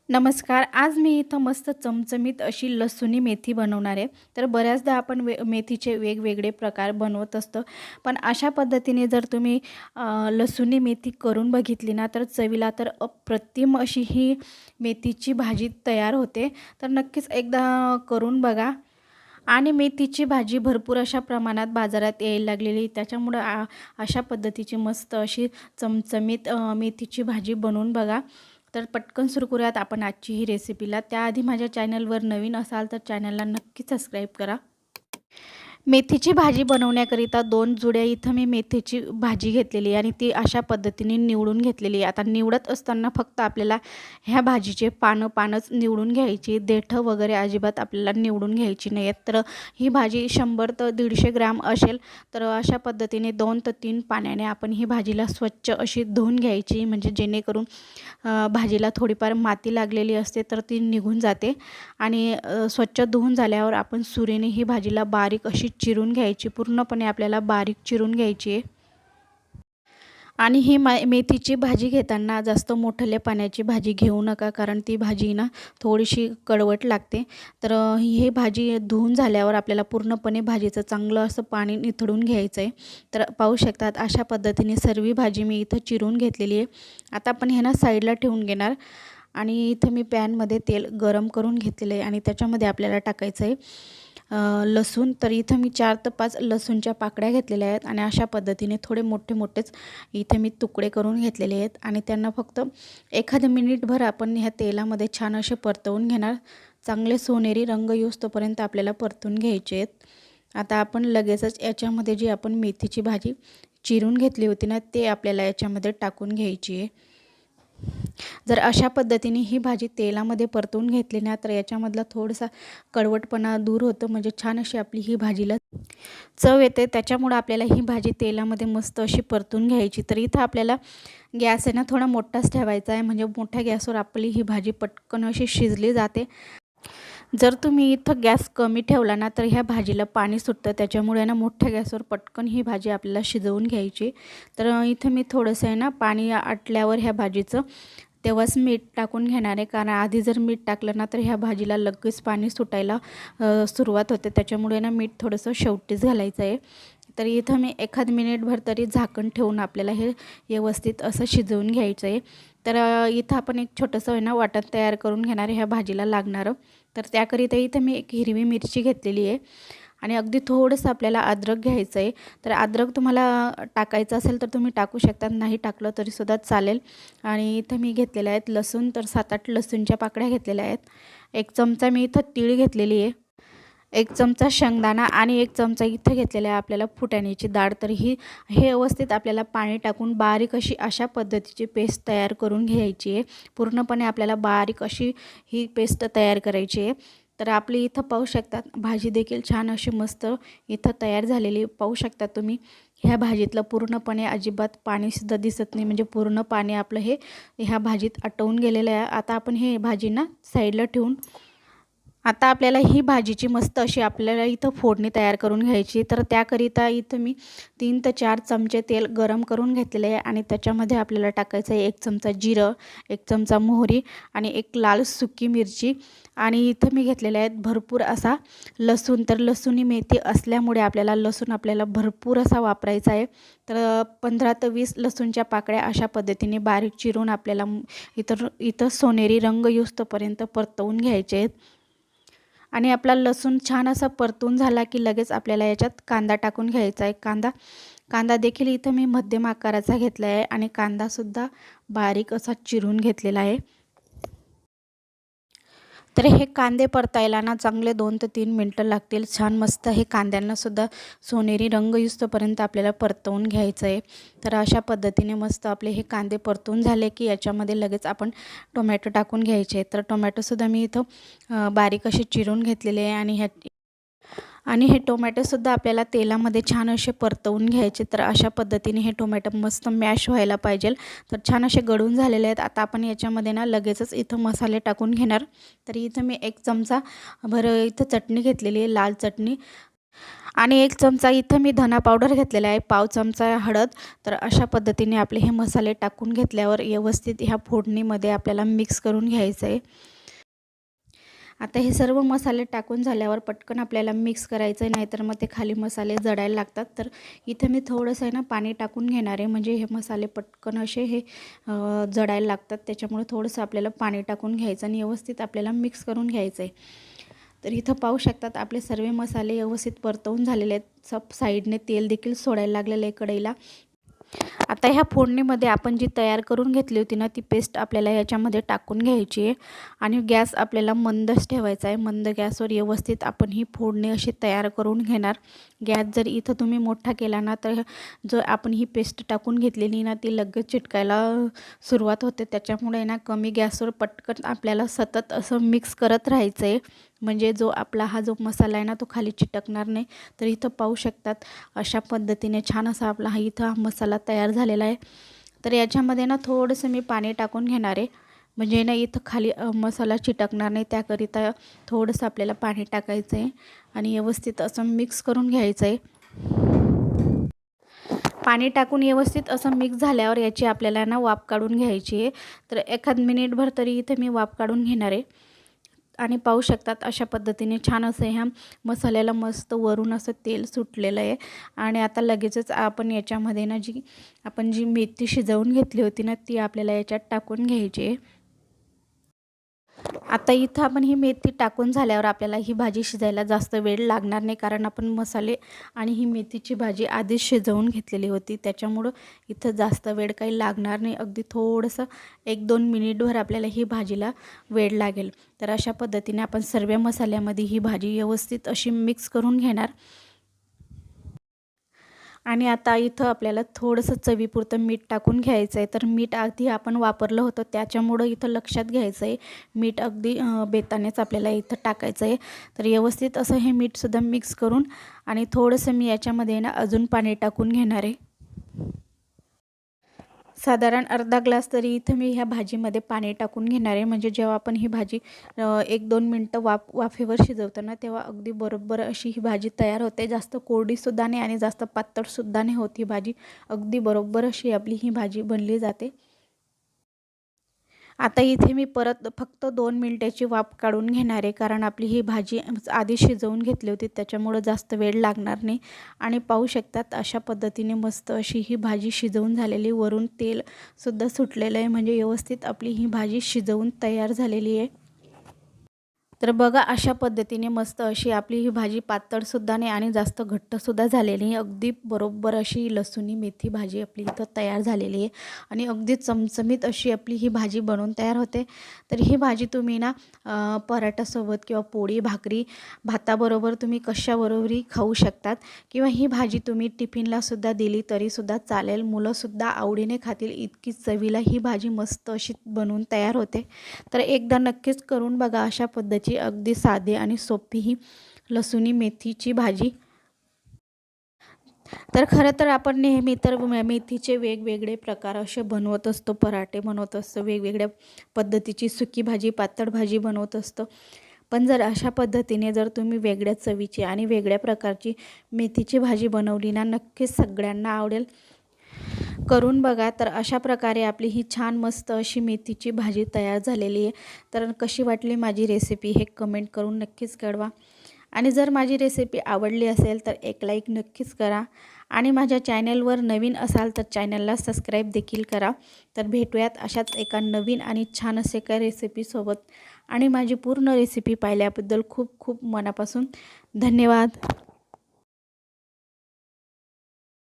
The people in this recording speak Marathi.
नमस्कार. आज मी इथं मस्त चमचमीत अशी लसूणी मेथी बनवणार आहे. तर बऱ्याचदा आपण मेथीचे वेगवेगळे प्रकार बनवत असतो. पण अशा पद्धतीने जर तुम्ही लसूणी मेथी करून बघितली ना, तर चवीला तर अप्रतिम अशी ही मेथीची भाजी तयार होते. तर नक्कीच एकदा करून बघा. आणि मेथीची भाजी भरपूर अशा प्रमाणात बाजारात यायला लागलेली. त्याच्यामुळं अशा पद्धतीची मस्त अशी चमचमीत मेथीची भाजी बनवून बघा. तर पटकन सुरू करूयात आपण आजची ही रेसिपीला. त्याआधी माझ्या चॅनलवर नवीन असाल तर चॅनलला नक्की सबस्क्राईब करा. मेथीची भाजी बनवण्याकरिता 2 जुड्या इथं मी मेथीची भाजी घेतलेली आहे आणि ती अशा पद्धतीने निवडून घेतलेली आहे. आता निवडत असताना फक्त आपल्याला ह्या भाजीचे पानंच निवडून घ्यायची. देठं वगैरे अजिबात आपल्याला निवडून घ्यायची नाही आहेत. तर ही भाजी 100 ते 150 ग्रॅम असेल, तर अशा पद्धतीने 2 ते 3 पाण्याने आपण ही भाजीला स्वच्छ अशी धुवून घ्यायची, म्हणजे जेणेकरून भाजीला थोडीफार माती लागलेली असते तर ती निघून जाते. आणि स्वच्छ धुवून झाल्यावर आपण सुरीने ही भाजीला बारीक अशी चिरून घ्यायची. पूर्णपणे आपल्याला बारीक चिरून घ्यायची आहे. आणि ही मेथीची भाजी घेताना जास्त मोठल्या पाण्याची भाजी घेऊ नका, कारण ती भाजी ना थोडीशी कडवट लागते. तर ही भाजी धुवून झाल्यावर आपल्याला पूर्णपणे भाजीचं चांगलं असं पाणी निथळून घ्यायचं आहे. तर पाहू शकतात अशा पद्धतीने सर्व भाजी मी इथं चिरून घेतलेली आहे. आता आपण हे ना साईडला ठेवून घेणार. आणि इथं मी पॅनमध्ये तेल गरम करून घेतलेलं आहे आणि त्याच्यामध्ये आपल्याला टाकायचं आहे लसूण. तर इथं मी 4 ते 5 लसूणच्या पाकळ्या घेतलेल्या आहेत आणि अशा पद्धतीने थोडे मोठे इथे मी तुकडे करून घेतलेले आहेत आणि त्यांना फक्त एखादं मिनिटभर आपण ह्या तेलामध्ये छान असे परतवून घेणार. चांगले सोनेरी रंग येऊस्तोपर्यंत आपल्याला परतून घ्यायचे आहेत. आता आपण लगेचच याच्यामध्ये जी आपण मेथीची भाजी चिरून घेतली होती ना, ते आपल्याला याच्यामध्ये टाकून घ्यायची आहे. जर अशा पद्धतीने ही भाजी तेलामध्ये परतवून घेतली ना, तर याच्यामधला थोडासा कडवटपणा दूर होतो, म्हणजे छान अशी आपली ही भाजीला चव येते. त्याच्यामुळं आपल्याला ही भाजी तेलामध्ये मस्त अशी परतून घ्यायची. तर इथं आपल्याला गॅस आहे ना थोडा मोठाच ठेवायचा आहे, म्हणजे मोठ्या गॅसवर आपली ही भाजी पटकन अशी शिजली जाते. जर तुम्ही इथं गॅस कमी ठेवला ना, तर ह्या भाजीला पाणी सुटतं. त्याच्यामुळे ना मोठ्या गॅसवर पटकन ही भाजी आपल्याला शिजवून घ्यायची. तर इथं मी थोडंसं आहे ना पाणी आटल्यावर ह्या भाजीचं तेव्हाच मीठ टाकून घेणार आहे, कारण आधी जर मीठ टाकलं ना तर ह्या भाजीला लगेच पाणी सुटायला सुरुवात होते. त्याच्यामुळे ना मीठ थोडंसं शेवटीच घालायचं आहे. तर इथं मी एखाद मिनिटभर तरी झाकण ठेवून आपल्याला हे व्यवस्थित असं शिजवून घ्यायचं आहे. तर इथं आपण एक छोटंसं आहे ना वाटण तयार करून घेणार आहे ह्या भाजीला लागणारं. तर त्याकरिता इथं मी एक हिरवी मिरची घेतलेली आहे आणि अगदी थोडंसं आपल्याला अद्रक घ्यायचं आहे. तर अद्रक तुम्हाला टाकायचं असेल तर तुम्ही टाकू शकता, नाही टाकलं तरीसुद्धा चालेल. आणि इथं मी घेतलेल्या आहेत लसूण, तर 7-8 लसूणच्या पाकळ्या घेतलेल्या आहेत. 1 चमचा मी इथं तीळ घेतलेली आहे, 1 चमचा शेंगदाणा आणि 1 चमचा इथं घेतलेला आहे आपल्याला फुटाण्याची डाळ. तर हे व्यवस्थित आपल्याला पाणी टाकून बारीक अशी अशा पद्धतीची पेस्ट तयार करून घ्यायची आहे. पूर्णपणे आपल्याला बारीक अशी ही पेस्ट तयार करायची आहे. तर आपली इथं पाहू शकतात भाजी देखील छान अशी मस्त इथं तयार झालेली पाहू शकता तुम्ही. ह्या भाजीतलं पूर्णपणे अजिबात पाणीसुद्धा दिसत नाही, म्हणजे पूर्ण पाणी आपलं हे ह्या भाजीत आटवून गेलेलं आहे. आता आपण हे भाजी ना साईडला ठेवून आता आपल्याला ही भाजीची मस्त अशी आपल्याला इथं फोडणी तयार करून घ्यायची. तर त्याकरिता इथं मी 3 ते 4 चमचे तेल गरम करून घेतलेले आहे आणि त्याच्यामध्ये आपल्याला टाकायचं आहे 1 चमचा जिरं, 1 चमचा मोहरी आणि 1 लाल सुकी मिरची. आणि इथं मी घेतलेले आहेत भरपूर असा लसूण. तर लसूणी मेथी असल्यामुळे आपल्याला लसूण भरपूर असा वापरायचा आहे. तर 15 ते 20 लसूणच्या पाकळ्या अशा पद्धतीने बारीक चिरून आपल्याला इथं सोनेरी रंग येऊस्तोपर्यंत परतवून घ्यायचे आहेत. आणि आपला लसूण छान असा परतून झाला की लगेच आपल्याला याच्यात कांदा टाकून घ्यायचा आहे. कांदा देखील इथं मी मध्यम आकाराचा घेतला आहे आणि कांदासुद्धा बारीक असा चिरून घेतलेला आहे. तर हे कांदे परतायला ना चांगले 2 ते 3 मिनटं लागतील. छान मस्त हे कांद्यांनासुद्धा सोनेरी रंग येऊस्तोपर्यंत आपल्याला परतवून घ्यायचं आहे. तर अशा पद्धतीने मस्त आपले हे कांदे परतून झाले की याच्यामध्ये लगेच आपण टोमॅटो टाकून घ्यायचे. तर टोमॅटोसुद्धा मी इथं बारीक असे चिरून घेतलेले आहे आणि हे टोमॅटोसुद्धा आपल्याला तेलामध्ये छान असे परतवून घ्यायचे. तर अशा पद्धतीने हे टोमॅटो मस्त मॅश व्हायला पाहिजे. तर छान असे गळून झालेले आहेत. आता आपण याच्यामध्ये ना लगेचच इथं मसाले टाकून घेणार. तर इथं मी 1 चमचा इथं चटणी घेतलेली आहे, लाल चटणी. आणि 1 चमचा इथं मी धना पावडर घेतलेला आहे, पाव चमचा हळद. तर अशा पद्धतीने आपले हे मसाले टाकून घेतल्यावर व्यवस्थित ह्या फोडणीमध्ये आपल्याला मिक्स करून घ्यायचं आहे. आता हे सर्व मसाले टाकून झाल्यावर पटकन आपल्याला मिक्स करायचं आहे, नाहीतर मग ते खाली मसाले जळायला लागतात. तर इथं मी थोडंसं आहे ना पाणी टाकून घेणार आहे, म्हणजे हे मसाले पटकन असे हे जळायला लागतात. त्याच्यामुळे थोडंसं आपल्याला पाणी टाकून घ्यायचं आणि व्यवस्थित आपल्याला मिक्स करून घ्यायचं आहे. तर इथं पाहू शकतात आपले सर्व मसाले व्यवस्थित परतवून झालेले आहेत. सब साईडने तेल देखील सोडायला लागलेलं आहे कढईला. आता ह्या फोडणीमध्ये आपण जी तयार करून घेतली होती ना, ती पेस्ट आपल्याला याच्यामध्ये टाकून घ्यायची आहे आणि गॅस आपल्याला मंदच ठेवायचा आहे. मंद गॅसवर व्यवस्थित आपण ही फोडणी अशी तयार करून घेणार. गॅस जर इथं तुम्ही मोठा केला ना, तर जो आपण ही पेस्ट टाकून घेतलेली ना, ती लगेच चिटकायला सुरुवात होते. त्याच्यामुळे ना कमी गॅसवर पटकन आपल्याला सतत असं मिक्स करत राहायचं आहे, म्हणजे जो आपला हा जो मसाला आहे ना, तो खाली चिटकणार नाही. तर इथं पाहू शकतात अशा पद्धतीने छान असा आपला हा इथं मसाला तयार झालेला आहे. तर याच्यामध्ये ना थोडंसं मी पाणी टाकून घेणार आहे, म्हणजे ना इथं खाली मसाला चिटकणार नाही. त्याकरिता थोडंसं आपल्याला पाणी टाकायचं आहे आणि व्यवस्थित असं मिक्स करून घ्यायचं आहे. पाणी टाकून व्यवस्थित असं मिक्स झाल्यावर याची आपल्याला ना वाफ काढून घ्यायची आहे. तर एखाद मिनिटभर तरी इथे मी वाफ काढून घेणार आहे. आणि पाहू शकतात अशा पद्धतीने छान असं ह्या मसाल्याला मस्त वरून असं तेल सुटलेलं आहे. आणि आता लगेचच आपण याच्यामध्ये ना आपण जी मेथी शिजवून घेतली होती ना, ती आपल्याला याच्यात टाकून घ्यायची आहे. आता इथं आपण ही मेथी टाकून झाल्यावर आपल्याला ही भाजी शिजायला जास्त वेळ लागणार नाही, कारण आपण मसाले आणि ही मेथीची भाजी आधीच शिजवून घेतलेली होती. त्याच्यामुळं इथं जास्त वेळ काही लागणार नाही. अगदी थोडंसं 1-2 मिनिटभर आपल्याला ही भाजीला वेळ लागेल. तर अशा पद्धतीने आपण सर्व मसाल्यामध्ये ही भाजी व्यवस्थित अशी मिक्स करून घेणार. आणि आता इथं आपल्याला थोडंसं चवीपुरतं मीठ टाकून घ्यायचं आहे. तर मीठ आधी आपण वापरलं होतं, त्याच्यामुळं इथं लक्षात घ्यायचं आहे. मीठ अगदी बेतानेच आपल्याला इथं टाकायचं आहे. तर व्यवस्थित असं हे मीठसुद्धा मिक्स करून आणि थोडंसं मी याच्यामध्ये ना अजून पाणी टाकून घेणार आहे. साधारण अर्धा ग्लास तरी इथं मी ह्या भाजीमध्ये पाणी टाकून घेणार आहे, म्हणजे जेव्हा आपण ही भाजी 1-2 मिनटं वाफेवर शिजवतो ना, तेव्हा अगदी बरोबर अशी ही भाजी तयार होते. जास्त कोरडीसुद्धा नाही आणि जास्त पातळसुद्धा नाही होत ही भाजी. अगदी बरोबर अशी आपली ही भाजी बनली जाते. आता इथे मी परत फक्त 2 मिनिटाची वाफ काढून घेणार आहे, कारण आपली ही भाजी आधी शिजवून घेतली होती, त्याच्यामुळं जास्त वेळ लागणार नाही. आणि पाहू शकतात अशा पद्धतीने मस्त अशी ही भाजी शिजवून झालेली, वरून तेलसुद्धा सुटलेलं आहे, म्हणजे व्यवस्थित आपली ही भाजी शिजवून तयार झालेली आहे. तर बघा अशा पद्धतीने मस्त अशी आपली ही भाजी पातळसुद्धा नाही आणि जास्त घट्टसुद्धा झालेली नाही. अगदी बरोबर अशी लसूणी मेथी भाजी आपली इथं तयार झालेली आहे आणि अगदी चमचमीत अशी आपली ही भाजी बनवून तयार होते. तर ही भाजी तुम्ही ना पराठ्यासोबत किंवा पोळी, भाकरी, भाताबरोबर तुम्ही कशाबरोबरही खाऊ शकतात किंवा ही भाजी तुम्ही टिफिनलासुद्धा दिली तरीसुद्धा चालेल. मुलंसुद्धा आवडीने खातील, इतकी चवीला ही भाजी मस्त अशी बनवून तयार होते. तर एकदा नक्कीच करून बघा अशा पद्धतीची अगदी साधी आणि सोपी ही लसूणी मेथीची भाजी. तर खरं तर आपण नेहमी तर मेथीचे वेगवेगळे प्रकार असे बनवत असतो, पराठे बनवत असतो, वेगवेगळ्या पद्धतीची सुकी भाजी, पातळ भाजी बनवत असतो. पण जर अशा पद्धतीने जर तुम्ही वेगळ्या चवीची आणि वेगळ्या प्रकारची मेथीची भाजी बनवली ना, नक्कीच सगळ्यांना आवडेल. करून बघा. तर अशा प्रकारे आपली ही छान मस्त अशी मेथीची भाजी तयार झालेली आहे. तर कशी वाटली माझी रेसिपी हे कमेंट करून नक्कीच कळवा. आणि जर माझी रेसिपी आवडली असेल तर एक लाईक नक्कीच करा आणि माझ्या चॅनलवर नवीन असाल तर चॅनलला सबस्क्राईब देखील करा. तर भेटूयात अशाच एका नवीन आणि छान असे एका रेसिपीसोबत. आणि माझी पूर्ण रेसिपी पाहिल्याबद्दल खूप खूप मनापासून धन्यवाद.